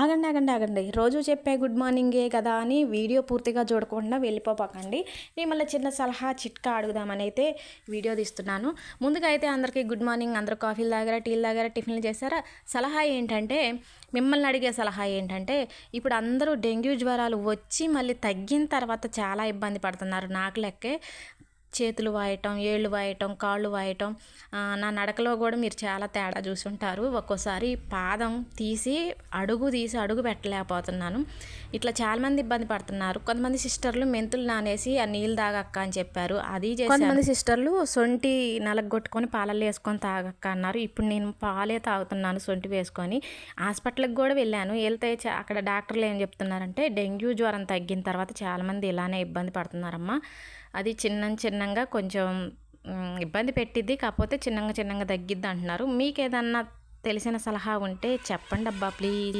ఆగండి ఆగండి ఆగండి, రోజు చెప్పే గుడ్ మార్నింగే కదా అని వీడియో పూర్తిగా చూడకుండా వెళ్ళిపోకండి. మిమ్మల్ని చిన్న సలహా చిట్కా అడుగుదామని అయితే వీడియో తీస్తున్నాను. ముందుగా అయితే అందరికీ గుడ్ మార్నింగ్. అందరూ కాఫీలు తాగారా, టీలు తాగారా, టిఫిన్లు చేశారా? సలహా ఏంటంటే, మిమ్మల్ని అడిగే సలహా ఏంటంటే, ఇప్పుడు అందరూ డెంగ్యూ జ్వరాలు వచ్చి మళ్ళీ తగ్గిన తర్వాత చాలా ఇబ్బంది పడుతున్నారు. నాకు లెక్కే చేతులు వాయటం, ఏళ్ళు వాయటం, కాళ్ళు వాయటం. నా నడకలో కూడా మీరు చాలా తేడా చూసుంటారు. ఒక్కోసారి పాదం తీసి అడుగు పెట్టలేకపోతున్నాను. ఇట్లా చాలామంది ఇబ్బంది పడుతున్నారు. కొంతమంది సిస్టర్లు మెంతులు నానేసి ఆ నీళ్ళు తాగక్క అని చెప్పారు, అది చేశాను. కొంతమంది సిస్టర్లు సొంటి నలగొట్టుకొని పాలల్లో వేసుకొని తాగక్క అన్నారు. ఇప్పుడు నేను పాలే తాగుతున్నాను సొంటి వేసుకొని. హాస్పిటల్కి కూడా వెళ్ళాను. వెళ్తే అక్కడ డాక్టర్లు ఏం చెప్తున్నారంటే, డెంగ్యూ జ్వరం తగ్గిన తర్వాత చాలామంది ఇలానే ఇబ్బంది పడుతున్నారమ్మా. అది చిన్నంగా కొంచెం ఇబ్బంది పెట్టిద్ది, కాకపోతే చిన్నంగా తగ్గిద్ది అంటున్నారు. మీకు ఏదన్నా తెలిసిన సలహా ఉంటే చెప్పండి అబ్బా ప్లీజ్.